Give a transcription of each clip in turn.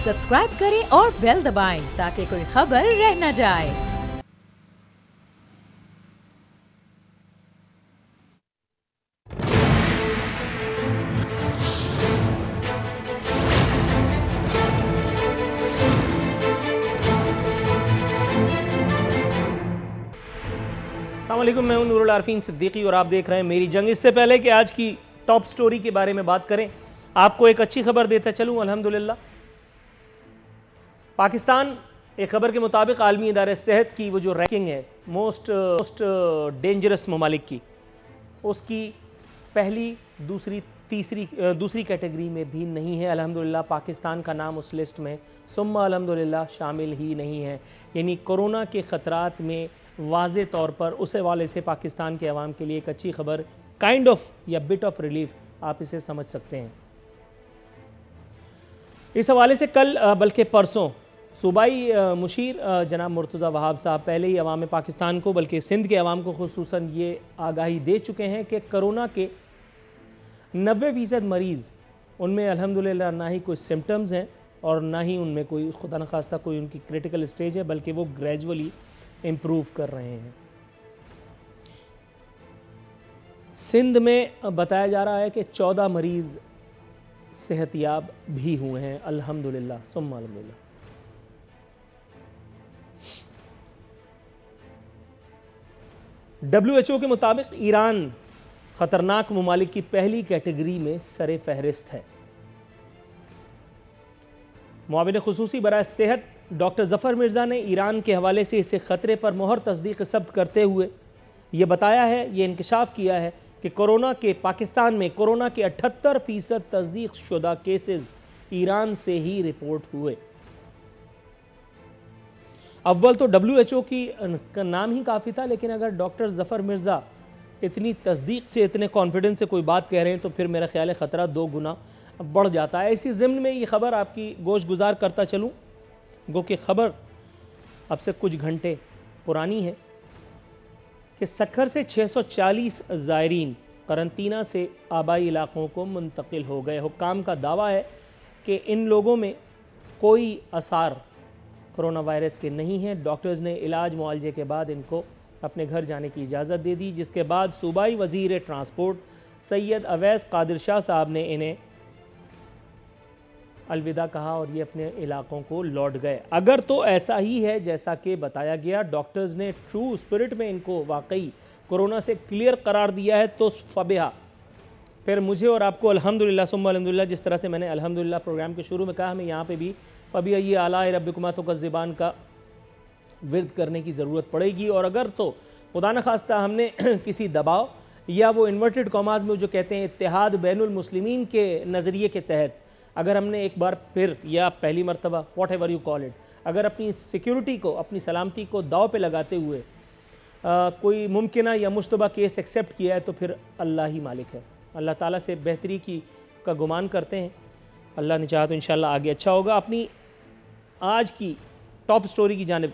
Subscribe करें और bell दबाएं ताकि कोई खबर रह न जाए। अस्सलामुअलैकुम, मैं हूं नूरुल आरफीन सिद्दीकी और आप देख रहे हैं मेरी जंग। इससे पहले कि आज की टॉप स्टोरी के बारे में बात करें, आपको एक अच्छी खबर देता चलूं। अल्हम्दुलिल्लाह, पाकिस्तान एक खबर के मुताबिक आलमी इदारे सेहत की वो जो रैंकिंग है मोस्ट डेंजरस ममालिक की, उसकी पहली, दूसरी कैटेगरी में भी नहीं है। अल्हम्दुलिल्लाह, पाकिस्तान का नाम उस लिस्ट में सुम्मा अल्हम्दुलिल्लाह शामिल ही नहीं है। यानी कोरोना के ख़तरात में वाज़े तौर पर उस हवाले से पाकिस्तान के अवाम के लिए एक अच्छी खबर, काइंड ऑफ या बिट ऑफ रिलीफ आप इसे समझ सकते हैं। इस हवाले से कल बल्कि परसों सूबाई मुशीर जनाब मुर्तज़ा वहाब साहब पहले ही अवाम पाकिस्तान को, बल्कि सिंध के अवाम को खुसूसन ये आगाही दे चुके हैं कि कोरोना के 90% मरीज़, उनमें अल्हम्दुलिल्लाह ना ही कोई सिम्टम्स हैं और ना ही उनमें कोई खुदा न खास्ता कोई उनकी क्रिटिकल स्टेज है, बल्कि वो ग्रेजुअली इम्प्रूव कर रहे हैं। सिंध में बताया जा रहा है कि 14 मरीज़ सेहतियाब भी हुए हैं, अल्हम्दुलिल्लाह सुम्मा अल्हम्दुलिल्लाह। WHO के मुताबिक ईरान ख़तरनाक ममालिक की पहली कैटेगरी में सरे फहरिस्त है। मुआविन खुसूसी बराए सेहत डॉक्टर ज़फ़र मिर्ज़ा ने ईरान के हवाले से इसे ख़तरे पर मोहर तस्दीक सब्त करते हुए ये बताया है, ये इंकशाफ किया है कि पाकिस्तान में कोरोना के 78% तस्दीक शुदा केसेस ईरान से ही रिपोर्ट हुए। अव्वल तो WHO का नाम ही काफ़ी था, लेकिन अगर डॉक्टर ज़फ़र मिर्ज़ा इतनी तस्दीक से, इतने कॉन्फिडेंस से कोई बात कह रहे हैं तो फिर मेरा ख्याल है ख़तरा 2 गुना बढ़ जाता है। इसी ज़िम्न में ये खबर आपकी गोश गुजार करता चलूँ, गो कि खबर अब से कुछ घंटे पुरानी है कि सक्खर से 640 ज़ायरीन करंतना से आबाई इलाक़ों को मुंतकिल हो गए। हुक्काम का दावा है कि इन लोगों में कोई आसार कोरोना वायरस के नहीं हैं। डॉक्टर्स ने इलाज मुआलजे के बाद इनको अपने घर जाने की इजाज़त दे दी, जिसके बाद सूबाई वज़ीर ट्रांसपोर्ट सैयद अवैस कादिर शाह साहब ने इन्हें अलविदा कहा और ये अपने इलाकों को लौट गए। अगर तो ऐसा ही है जैसा कि बताया गया, डॉक्टर्स ने ट्रू स्पिरिट में इनको वाकई कोरोना से क्लियर करार दिया है, तो फ़बिहा फिर मुझे और आपको अल्हम्दुलिल्लाह सुम्मा अल्हम्दुलिल्लाह, जिस तरह से मैंने अल्हम्दुलिल्लाह प्रोग्राम के शुरू में कहा, हमें यहाँ पे भी फ़बिहा ये आला रब्बिकुमा तो ज़बान का विर्द करने की ज़रूरत पड़ेगी। और अगर तो खुदा न खास्ता हमने किसी दबाव या वो इन्वर्टेड कॉमास में जो कहते हैं इत्तेहाद बैनुल मुस्लिमीन के नज़रिए के तहत अगर हमने एक बार फिर या पहली मरतबा what ever you call it, अगर अपनी सिक्योरिटी को, अपनी सलामती को दाव पे लगाते हुए कोई मुमकिन या मुश्तबा केस एक्सेप्ट किया है, तो फिर अल्लाह ही मालिक है। अल्लाह ताला से बेहतरी का गुमान करते हैं। अल्लाह ने चाहा तो इंशाअल्लाह आगे अच्छा होगा। अपनी आज की टॉप स्टोरी की जानिब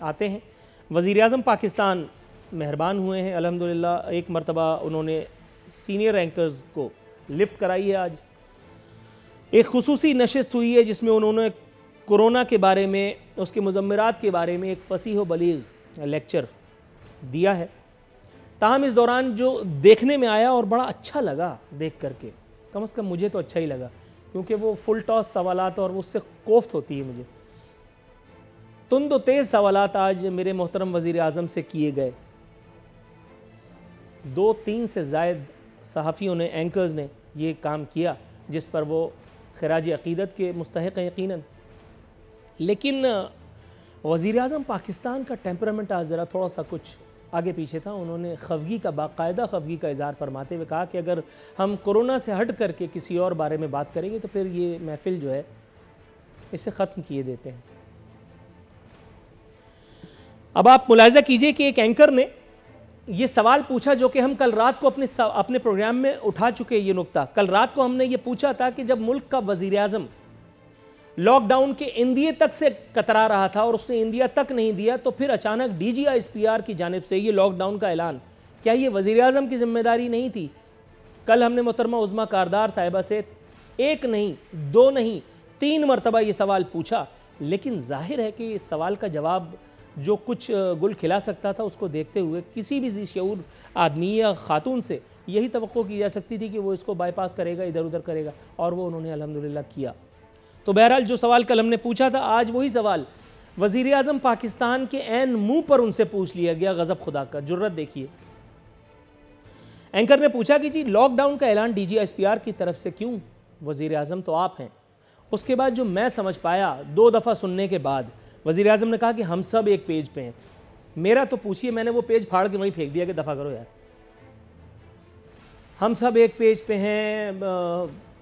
आते हैं। वज़ीर आज़म पाकिस्तान मेहरबान हुए हैं अल्हम्दुलिल्लाह। एक मरतबा उन्होंने सीनियर रैंकर्स को लिफ्ट कराई है। आज एक खुसूसी नशिस्त हुई है जिसमें उन्होंने कोरोना के बारे में, उसके मुज़म्मिरात के बारे में एक फसीह व बलीग लेक्चर दिया है। ताहम इस दौरान जो देखने में आया और बड़ा अच्छा लगा देख करके, कम से कम मुझे तो अच्छा ही लगा, क्योंकि वो फुल टॉस सवालात और उससे कोफ्त होती है मुझे। तुंद व तेज़ सवालात आज मेरे मोहतरम वज़ीर आज़म से किए गए। 2-3 से ज़ायद सहाफ़ियों ने, एंकर्स ने ये काम किया, जिस पर वो खिराज अक़ीदत के मुस्तहिक़ हैं यकीनन। लेकिन वज़ीर आज़म पाकिस्तान का टेम्परामेंट आज ज़रा थोड़ा सा कुछ आगे पीछे था। उन्होंने खफगी का, बाकायदा खफगी का इज़हार फरमाते हुए कहा कि अगर हम कोरोना से हट करके किसी और बारे में बात करेंगे तो फिर ये महफिल जो है इसे ख़त्म किए देते हैं। अब आप मुलाहिज़ा कीजिए कि एक एंकर ने ये सवाल पूछा जो कि हम कल रात को अपने प्रोग्राम में उठा चुके। ये नुक्ता कल रात को हमने ये पूछा था कि जब मुल्क का वज़ीर आज़म लॉकडाउन के इंदिए तक से कतरा रहा था और उसने इंदिया तक नहीं दिया, तो फिर अचानक DGISPR की जानिब से ये लॉकडाउन का ऐलान, क्या ये वज़ीर आज़म की जिम्मेदारी नहीं थी? कल हमने मोहतरमा उज़्मा कारदार साहिबा से एक नहीं, दो नहीं, 3 मरतबा ये सवाल पूछा, लेकिन जाहिर है कि इस सवाल का जवाब जो कुछ गुल खिला सकता था, उसको देखते हुए किसी भी ज़ी-शऊर आदमी या खातून से यही तवक्को की जा सकती थी कि वो इसको बाईपास करेगा, इधर उधर करेगा, और वो उन्होंने अल्हम्दुलिल्लाह किया। तो बहरहाल जो सवाल कल हमने पूछा था, आज वही सवाल वज़ीर आज़म पाकिस्तान के ऐन मुंह पर उनसे पूछ लिया गया। गज़ब खुदा का, जुर्रत देखिए। एंकर ने पूछा कि जी लॉकडाउन का ऐलान DGSPR की तरफ से क्यों? वज़ीर आज़म तो आप हैं। उसके बाद जो मैं समझ पाया 2 दफ़ा सुनने के बाद, वज़ीर आज़म ने कहा कि हम सब एक पेज पे हैं। मेरा तो पूछिए, मैंने वो पेज फाड़ के वहीं फेंक दिया कि दफ़ा करो यार। हम सब एक पेज पे हैं,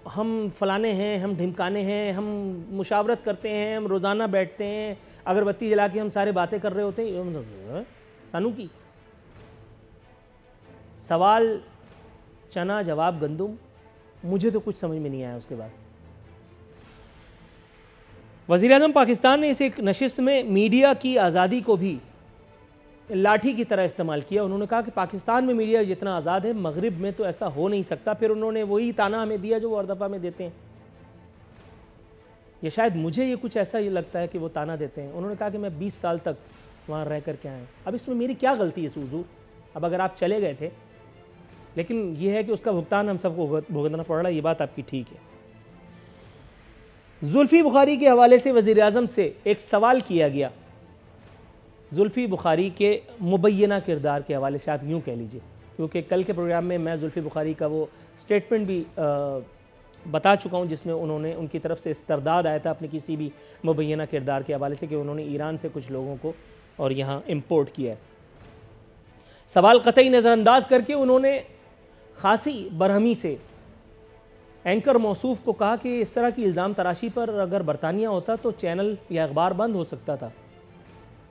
हम फलाने हैं, हम ढिमकाने हैं, हम मुशावरत करते हैं, हम रोज़ाना बैठते हैं, अगरबत्ती जला के हम सारे बातें कर रहे होते हैं। सानू की सवाल चना, जवाब गंदुम। मुझे तो कुछ समझ में नहीं आया। उसके बाद वज़ीर आज़म पाकिस्तान ने इस एक नशिस्त में मीडिया की आज़ादी को भी लाठी की तरह इस्तेमाल किया। उन्होंने कहा कि पाकिस्तान में मीडिया जितना आज़ाद है, मगरिब में तो ऐसा हो नहीं सकता। फिर उन्होंने वही ताना हमें दिया जो वो हर दफ़ा में देते हैं। ये शायद मुझे ये कुछ ऐसा ही लगता है कि वो ताना देते हैं। उन्होंने कहा कि मैं 20 साल तक वहाँ रह कर के आया। अब इसमें मेरी क्या गलती है हुज़ूर? अब अगर आप चले गए थे, लेकिन ये है कि उसका भुगतान हम सबको भुगतना पड़ रहा है, ये बात आपकी ठीक है। जुल्फ़ी बुखारी के हवाले से वज़ीर आज़म से एक सवाल किया गया। जुल्फ़ी बुखारी के मुबैना किरदार के हवाले से, आप यूँ कह लीजिए, क्योंकि कल के प्रोग्राम में मैं जुल्फ़ी बुखारी का वो स्टेटमेंट भी बता चुका हूँ, जिसमें उन्होंने उनकी तरफ से इस्तरदाद आया था अपने किसी भी मुबैना किरदार के हवाले से कि उन्होंने ईरान से कुछ लोगों को और यहाँ इम्पोर्ट किया है। सवाल कतई नज़रअंदाज करके उन्होंने खासी बरहमी से एंकर मौसूफ को कहा कि इस तरह की इल्ज़ाम तराशी पर अगर बरतानिया होता तो चैनल या अखबार बंद हो सकता था।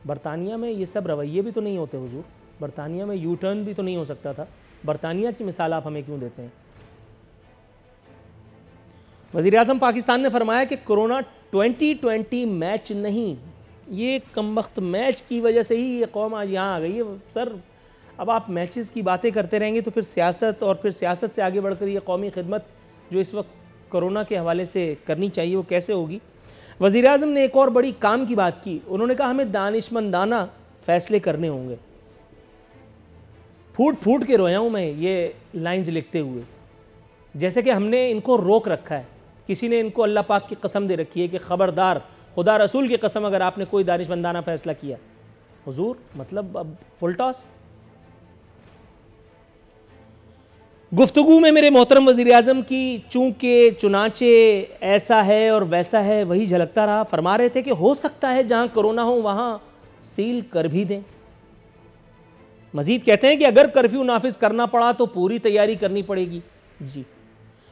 बरतानिया में ये सब रवैये भी तो नहीं होते हुजूर, बरतानिया में यू टर्न भी तो नहीं हो सकता था। बरतानिया की मिसाल आप हमें क्यों देते हैं? वज़ीर आज़म पाकिस्तान ने फरमाया कि कोरोना 2020 मैच नहीं, ये कमबख्त मैच की वजह से ही ये कौम आज यहाँ आ गई है। सर, अब आप मैचेस की बातें करते रहेंगे तो फिर सियासत, और फिर सियासत से आगे बढ़कर ये कौमी खिदमत जो इस वक्त कोरोना के हवाले से करनी चाहिए, वो कैसे होगी? वज़ीर आज़म ने एक और बड़ी काम की बात की। उन्होंने कहा हमें दानिशमंदाना फ़ैसले करने होंगे। फूट फूट के रोया हूँ मैं ये लाइंस लिखते हुए, जैसे कि हमने इनको रोक रखा है। किसी ने इनको अल्लाह पाक की कसम दे रखी है कि ख़बरदार, खुदा रसूल की कसम, अगर आपने कोई दानिशमंदाना फ़ैसला किया। हुजूर, मतलब अब फुल टॉस। गुफ्तगू में मेरे मोहतरम वज़ीर आज़म की चूँकि चुनाचे ऐसा है और वैसा है वही झलकता रहा। फरमा रहे थे कि हो सकता है जहाँ कोरोना हो वहाँ सील कर भी दें। मज़ीद कहते हैं कि अगर कर्फ्यू नाफिज करना पड़ा तो पूरी तैयारी करनी पड़ेगी। जी,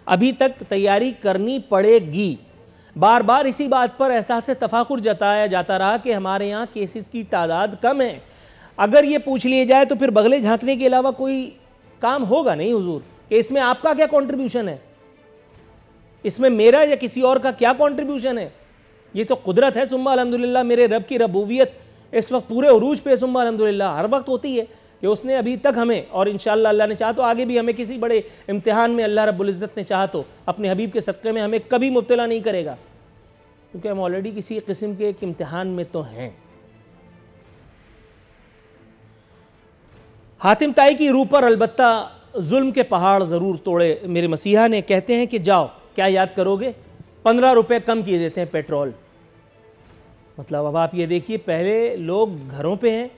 अभी तक तैयारी करनी पड़ेगी। बार बार इसी बात पर एहसास तफाखुर जताया जाता रहा कि हमारे यहाँ केसेस की तादाद कम है। अगर ये पूछ लिया जाए तो फिर बगले झांकने के अलावा कोई काम होगा नहीं हुजूर, कि इसमें आपका क्या कंट्रीब्यूशन है, इसमें मेरा या किसी और का क्या कंट्रीब्यूशन है। ये तो कुदरत है। सुम्मा अल्हम्दुलिल्लाह, मेरे रब की रबूबियत इस वक्त पूरे उरूज पे सुम्मा अल्हम्दुलिल्लाह हर वक्त होती है कि उसने अभी तक हमें, और इंशाअल्लाह अल्लाह ने चाहा तो आगे भी हमें किसी बड़े इम्तिहान में अल्लाह रब्बुल इज़्ज़त ने चाहा तो अपने हबीब के सदक़े में हमें कभी मुब्तला नहीं करेगा, क्योंकि हम ऑलरेडी किसी किस्म के एक इम्तिहान में तो हैं। हातिम ताई की रूह पर अलबत्ता जुल्म के पहाड़ ज़रूर तोड़े मेरे मसीहा ने। कहते हैं कि जाओ, क्या याद करोगे, 15 रुपये कम किए देते हैं पेट्रोल। मतलब अब आप ये देखिए, पहले लोग घरों पे हैं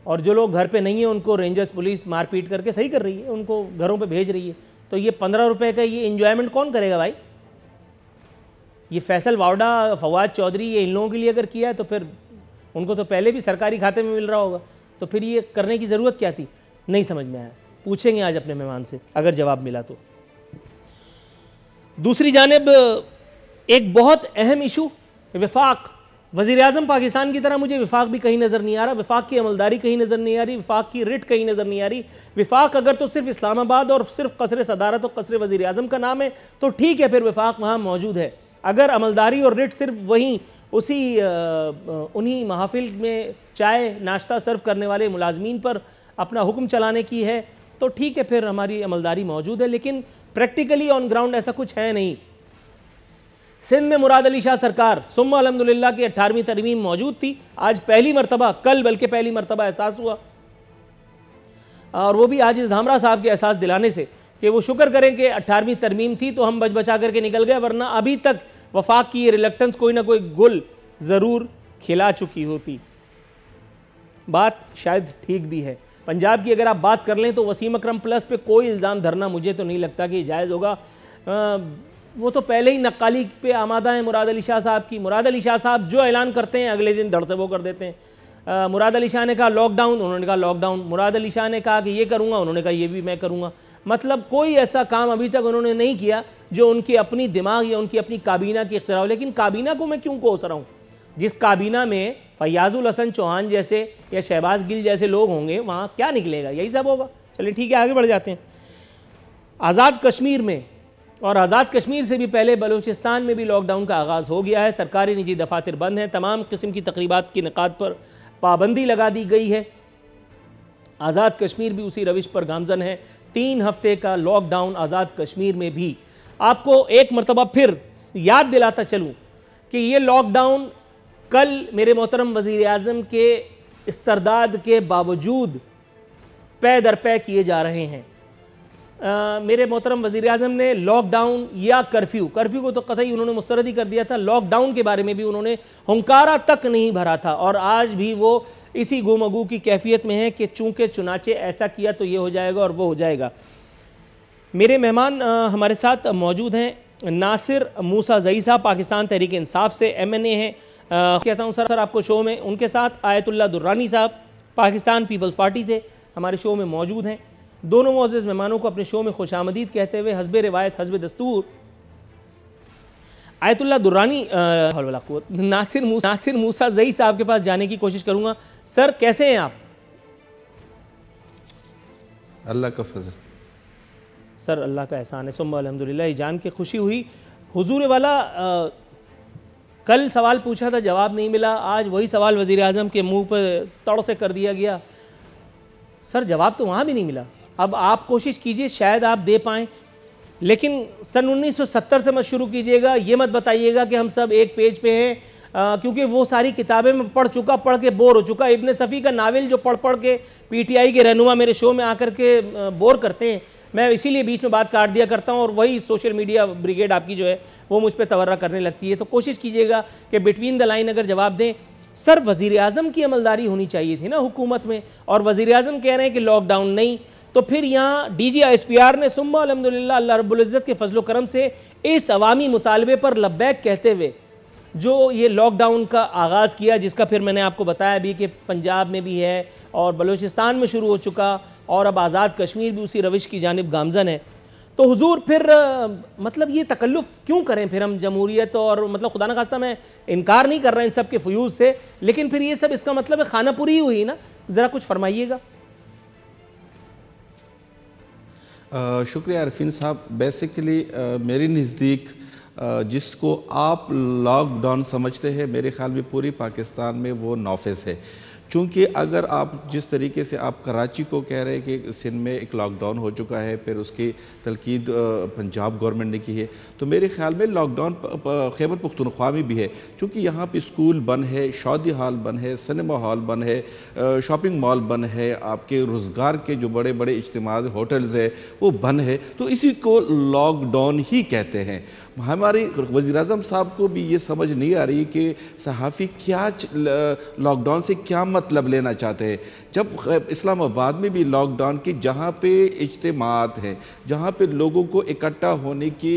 और जो लोग घर पे नहीं हैं उनको रेंजर्स पुलिस मारपीट करके सही कर रही है, उनको घरों पे भेज रही है। तो ये 15 रुपये का ये इंजॉयमेंट कौन करेगा भाई? ये फैसल वावडा, फवाद चौधरी, ये इन लोगों के लिए अगर किया है तो फिर उनको तो पहले भी सरकारी खाते में मिल रहा होगा, तो फिर ये करने की ज़रूरत क्या थी? नहीं समझ में आया। पूछेंगे आज अपने मेहमान से अगर जवाब मिला तो। दूसरी जानिब एक बहुत अहम इशू विफाक। वज़ीर आज़म पाकिस्तान की तरह मुझे विफाक भी कहीं नज़र नहीं आ रहा, विफाक की अमलदारी कहीं नज़र नहीं आ रही, विफाक की रिट कहीं नज़र नहीं आ रही। विफाक अगर तो सिर्फ इस्लामाबाद और सिर्फ कसर सदारत और कसर वज़ीर आज़म का नाम है तो ठीक है, फिर विफाक वहाँ मौजूद है। अगर अमलदारी और रिट सिर्फ वहीं उन्हीं महाफिल में चाय नाश्ता सर्व करने वाले मुलाजमीन पर अपना हुक्म चलाने की है तो ठीक है, फिर हमारी अमलदारी मौजूद है। लेकिन प्रैक्टिकली ऑन ग्राउंड ऐसा कुछ है नहीं। सिंध में मुराद अली शाह सरकार सुम्मा अल्हम्दुलिल्लाह की 18वीं तरमीम मौजूद थी। आज पहली मरतबा, कल बल्कि पहली मरतबा एहसास हुआ, और वो भी आज इस धामरा साहब के एहसास दिलाने से कि वो शुक्र करें कि 18वीं तरमीम थी तो हम बच बचा करके निकल गए, वरना अभी तक वफाक की ये रिलक्टेंस कोई ना कोई गुल ज़रूर खिला चुकी होती। बात शायद ठीक भी है। पंजाब की अगर आप बात कर लें तो वसीम अकरम प्लस पे कोई इल्ज़ाम धरना मुझे तो नहीं लगता कि जायज़ होगा। वो तो पहले ही नक्काली पे आमादा है मुराद अली शाह साहब की। मुराद अली शाह साहब जो ऐलान करते हैं अगले दिन धड़ से वो कर देते हैं। मुराद अली शाह ने कहा लॉकडाउन, उन्होंने कहा लॉकडाउन। मुराद अली शाह ने कहा कि ये करूँगा, उन्होंने कहा ये भी मैं करूँगा। मतलब कोई ऐसा काम अभी तक उन्होंने नहीं किया जो उनकी अपनी दिमाग या उनकी अपनी काबीना की इख्तियार हो। लेकिन काबीना को मैं क्यों कोस रहा हूँ? जिस काबीना में फयाजुल हसन चौहान जैसे या शहबाज गिल जैसे लोग होंगे, वहाँ क्या निकलेगा? यही सब होगा। चलिए ठीक है, आगे बढ़ जाते हैं। आज़ाद कश्मीर में और आज़ाद कश्मीर से भी पहले बलूचिस्तान में भी लॉकडाउन का आगाज़ हो गया है। सरकारी निजी दफातर बंद हैं, तमाम किस्म की तकरीबात की इनेकाद पर पाबंदी लगा दी गई है। आज़ाद कश्मीर भी उसी रविश पर गामजन है। 3 हफ्ते का लॉकडाउन आज़ाद कश्मीर में भी। आपको एक मरतबा फिर याद दिलाता चलूँ कि ये लॉकडाउन कल मेरे मोहतरम वज़ीर आज़म के इस्तरदाद के बावजूद पै दर पै किए जा रहे हैं। मेरे मोहतरम वज़ीर आज़म ने लॉकडाउन या कर्फ्यू को तो कतई उन्होंने मुस्तरद ही कर दिया था। लॉकडाउन के बारे में भी उन्होंने हुंकारा तक नहीं भरा था, और आज भी वो इसी गुमगू की कैफियत में है कि चूंकि चुनाचे ऐसा किया तो ये हो जाएगा और वो हो जाएगा। मेरे मेहमान हमारे साथ मौजूद हैं नासिर मूसा ज़ई साहब, पाकिस्तान तहरीक इंसाफ से MNA हैं। कहता हूँ सर आपको शो में। उनके साथ आयतुल्लाह दुर्रानी साहब पाकिस्तान पीपल्स पार्टी से हमारे शो में मौजूद हैं। दोनों मुअज़्ज़ज़ मेहमानों को अपने शो में खुशामदीद कहते हुए हस्बे रिवायत हस्बे दस्तूर आयतुल्लाह दुर्रानी नासिर मूसा ज़ई साहब के पास जाने की कोशिश करूँगा। सर कैसे हैं आप? अल्लाह का फजल। सर अल्लाह का एहसान है, सुम्मा अल्हम्दुलिल्लाह। ये जान के खुशी हुई हुजूर वाला कल सवाल पूछा था, जवाब नहीं मिला। आज वही सवाल वज़ीर आज़म के मुंह पर तड़ से कर दिया गया। सर जवाब तो वहाँ भी नहीं मिला। अब आप कोशिश कीजिए, शायद आप दे पाएँ, लेकिन सन 1970 से मत शुरू कीजिएगा। ये मत बताइएगा कि हम सब एक पेज पे हैं, क्योंकि वो सारी किताबें मैं पढ़ के बोर हो चुका। इब्न सफ़ी का नावल जो पढ़ के PTI के रहनुमा मेरे शो में आकर के बोर करते हैं, मैं इसीलिए बीच में बात काट दिया करता हूँ, और वही सोशल मीडिया ब्रिगेड आपकी जो है वो मुझ पर तवर्रा करने लगती है। तो कोशिश कीजिएगा कि बिटवीन द लाइन अगर जवाब दें। सर वज़ीर आज़म की अमलदारी होनी चाहिए थी ना हुकूमत में, और वज़ीर आज़म कह रहे हैं कि लॉकडाउन नहीं, तो फिर यहाँ DG ISPR ने सुम्मा अल्हम्दुलिल्लाह अल्लाह रब्बुल इज़्ज़त के फजलो करम से इस अवामी मुतालबे पर लब्बैक कहते हुए जो ये लॉकडाउन का आगाज़ किया, जिसका फिर मैंने आपको बताया भी कि पंजाब में भी है और बलूचिस्तान में शुरू हो चुका, और अब आज़ाद कश्मीर भी उसी रविश की जानिब गामजन है। तो हुजूर फिर मतलब ये तकल्लुफ़ क्यों करें फिर हम जमहूरियत, और मतलब खुदा न खास्ता मैं इनकार नहीं कर रहा इन सब के फ्यूज़ से, लेकिन फिर ये सब इसका मतलब है खानापुरी ही हुई ना। ज़रा कुछ फरमाइएगा। शुक्रिया अरफीन साहब। बेसिकली मेरे नज़दीक जिसको आप लॉकडाउन समझते हैं, मेरे ख्याल में पूरी पाकिस्तान में वो नाफिज है। चूँकि अगर आप जिस तरीके से आप कराची को कह रहे हैं कि सिंध में एक लॉकडाउन हो चुका है, फिर उसकी तलकीद पंजाब गवर्नमेंट ने की है, तो मेरे ख्याल में लॉकडाउन खैबर पख्तूनख्वा में भी है। चूँकि यहाँ पे स्कूल बंद है, शादी हॉल बंद है, सिनेमा हॉल बंद है, शॉपिंग मॉल बंद है, आपके रोज़गार के जो बड़े बड़े इज्तिमा होटल्स है वो बंद है, तो इसी को लॉकडाउन ही कहते हैं। हमारे वज़ीर-ए-आज़म साहब को भी ये समझ नहीं आ रही कि सहाफ़ी क्या लॉकडाउन से क्या मतलब लेना चाहते हैं। जब इस्लामाबाद में भी लॉकडाउन की जहाँ पे इज्तिमात हैं, जहाँ पे लोगों को इकट्ठा होने की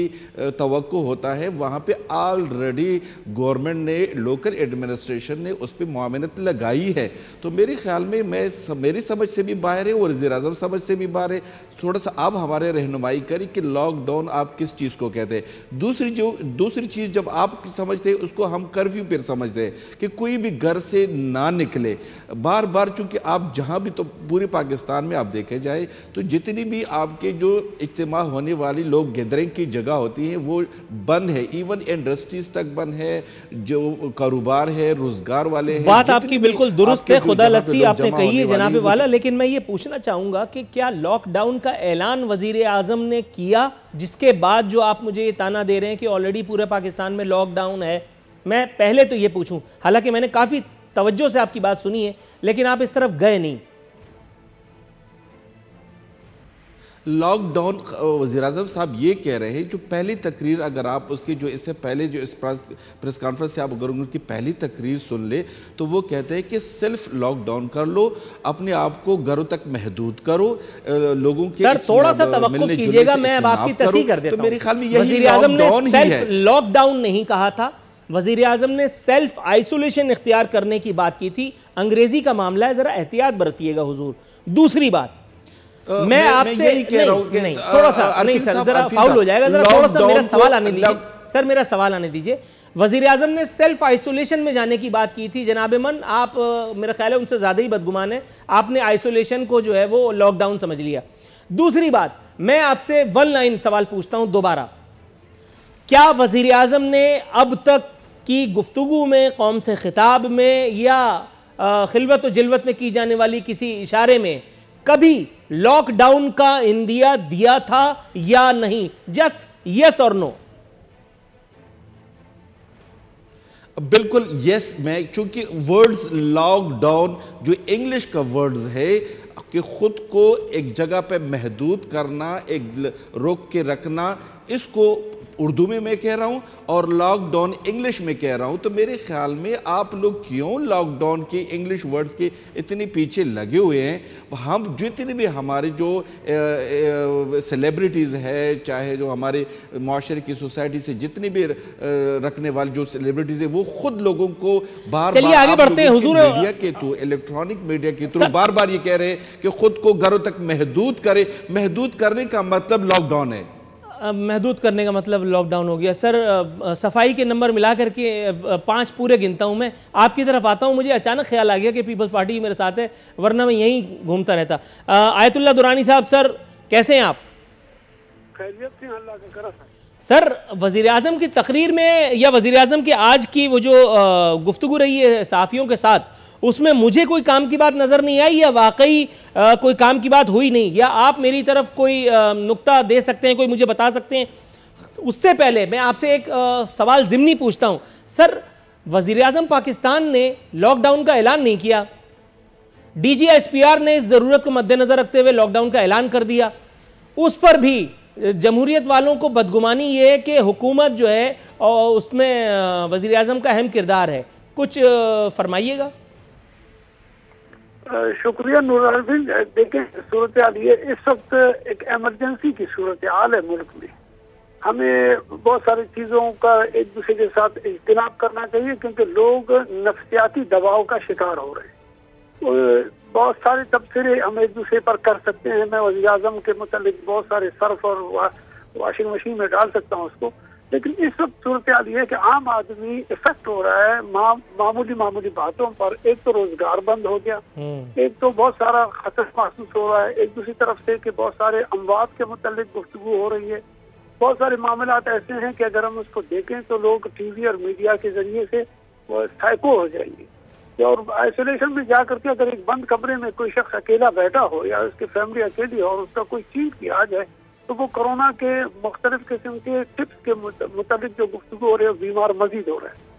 तवक्को होता है, वहाँ पे ऑलरेडी गवर्नमेंट ने, लोकल एडमिनिस्ट्रेशन ने उस पर मुआवनत लगाई है। तो मेरे ख्याल में मेरी समझ से भी बाहर है और वज़ीर-ए-आज़म समझ से भी बाहर है। थोड़ा सा आप हमारे रहनुमाई करें कि लॉकडाउन आप किस चीज़ को कहते हैं। दूसरी चीज़ जब आप समझते हैं उसको हम कर्फ्यू पर समझते हैं कि कोई भी घर से ना निकले। बार बार चूँकि आप जहाँ भी, तो पूरे पाकिस्तान में आप देखे जाए तो जितनी भी आपके जो इज्तिमा होने वाली लोग गैदरिंग की जगह होती हैं वो बंद है। इवन इंडस्ट्रीज तक बंद है, जो कारोबार है, रोजगार वाले हैं। बात आपकी बिल्कुल दुरुस्त है, खुदा लगती आपने कही है जनाबे वाला। लेकिन मैं ये पूछना चाहूँगा कि क्या लॉकडाउन का ऐलान वज़ीर आज़म ने किया, जिसके बाद जो आप मुझे ये ताना दे रहे रहे हैं कि ऑलरेडी पूरे पाकिस्तान में लॉकडाउन है। मैं पहले तो ये पूछूं, हालांकि मैंने काफ़ी तवज्जो से आपकी बात सुनी है, लेकिन आप इस तरफ गए नहीं। लॉकडाउन वज़ीर आज़म साहब ये कह रहे हैं, जो पहली तकरीर अगर आप उसकी जो इससे पहले जो इस प्रेस कॉन्फ्रेंस से आप अगर उनकी पहली तकरीर सुन ले तो वो कहते हैं कि सिर्फ लॉकडाउन कर लो, अपने आप को घरों तक महदूद करो, लोगों के सर थोड़ा सा तवक्कुफ कीजिएगा, मैं अब आपकी तस्दीक कर देता हूं। तो मेरे ख्याल में यही लॉकडाउन ही है। लॉकडाउन नहीं कहा था, वज़ीर आज़म ने सेल्फ आइसोलेशन इख्तियार करने की बात की थी। अंग्रेजी का मामला है, जरा एहतियात बरतिएगा हुजूर। दूसरी बात, मैं आपसे नहीं थोड़ा सा नहीं सर, जरा फाउल हो जाएगा, जरा थोड़ा सा मेरा सवाल आने दीजिए सर, मेरा सवाल आने दीजिए। वजीर आजम ने सेल्फ आइसोलेशन में जाने की बात की थी। जनाब मन, आप मेरा ख्याल है उनसे ज्यादा ही बदगुमान है, आपने आइसोलेशन को जो है वो लॉकडाउन समझ लिया। दूसरी बात, मैं आपसे वन लाइन सवाल पूछता हूं दोबारा, क्या वजीर आजम ने अब तक की गुफ्तगू में, कौम से खिताब में या खिलवत और जिलवत में की जाने वाली किसी इशारे में कभी लॉकडाउन का इंदिया दिया था या नहीं? जस्ट यस और नो। बिल्कुल यस। मैं चूंकि वर्ड्स लॉकडाउन जो इंग्लिश का वर्ड्स है कि खुद को एक जगह पे महदूद करना, एक रोक के रखना, इसको उर्दू में मैं कह रहा हूं और लॉकडाउन इंग्लिश में कह रहा हूं, तो मेरे ख्याल में आप लोग क्यों लॉकडाउन के इंग्लिश वर्ड्स के इतने पीछे लगे हुए हैं? हम जितने भी हमारे जो सेलिब्रिटीज़ है, चाहे जो हमारे माशरे की सोसाइटी से जितने भी रखने वाले जो सेलिब्रिटीज़ है, वो खुद लोगों को बार बार आगे बढ़ते हैं हुजूर, मीडिया के थ्रू, इलेक्ट्रॉनिक मीडिया के थ्रू बार बार ये कह रहे हैं कि खुद को घरों तक महदूद करे। महदूद करने का मतलब लॉकडाउन है। महदूद करने का मतलब लॉकडाउन हो गया। सर सफाई के नंबर मिला करके 5 पूरे गिनता हूं। मैं आपकी तरफ आता हूं, मुझे अचानक ख्याल आ गया कि पीपल्स पार्टी मेरे साथ है, वरना मैं यहीं घूमता रहता। आयतुल्लाह दुरानी साहब, सर कैसे हैं आप? खैरियत से, अल्लाह का करम है। सर वज़ीर आज़म की तकरीर में या वज़ीर आज़म की आज की वो जो गुफ्तगू रही है सहाफ़ियों के साथ, उसमें मुझे कोई काम की बात नज़र नहीं आई, या वाकई कोई काम की बात हुई नहीं, या आप मेरी तरफ कोई नुक्ता दे सकते हैं, कोई मुझे बता सकते हैं? उससे पहले मैं आपसे एक सवाल ज़िमनी पूछता हूं। सर वज़ीर आज़म पाकिस्तान ने लॉकडाउन का ऐलान नहीं किया, DGSPR ने इस ज़रूरत को मद्देनज़र रखते हुए लॉकडाउन का ऐलान कर दिया। उस पर भी जमहूरियत वालों को बदगुमानी ये है कि हुकूमत जो है और उसमें वज़ीर आज़म का अहम किरदार है। कुछ फरमाइएगा। शुक्रिया नूरुद्दीन। देखें, सूरत हाल ये इस वक्त एक एमरजेंसी की सूरत हाल है मुल्क में। हमें बहुत सारी चीज़ों का एक दूसरे के साथ इज्तिनाब करना चाहिए, क्योंकि लोग नफ्सियाती दबाव का शिकार हो रहे हैं। बहुत सारे तबसरे हम एक दूसरे पर कर सकते हैं। मैं वज़ीर आज़म के मुतालिक बहुत सारे सर्फ और वॉशिंग मशीन में डाल सकता हूँ उसको, लेकिन इस वक्त सूरत हाल ये है कि आम आदमी इफेक्ट हो रहा है मामूली बातों पर। एक तो रोजगार बंद हो गया, एक तो बहुत सारा खतरा महसूस हो रहा है, एक दूसरी तरफ से कि बहुत सारे अमवात के मुतालिक गुफ्तगू हो रही है। बहुत सारे मामलात ऐसे हैं कि अगर हम उसको देखें तो लोग टीवी और मीडिया के जरिए से वो साइको हो जाएंगे। और आइसोलेशन में जाकर के अगर एक बंद कमरे में कोई शख्स अकेला बैठा हो या उसकी फैमिली अकेली हो और उसका कोई चीज की आ जाए, तो वो कोरोना के मुख्तलिफ किस्म के टिप्स के मुताबिक जो गुफ्तगू हो रहे हैं, बीमार मजीद हो रहे हैं।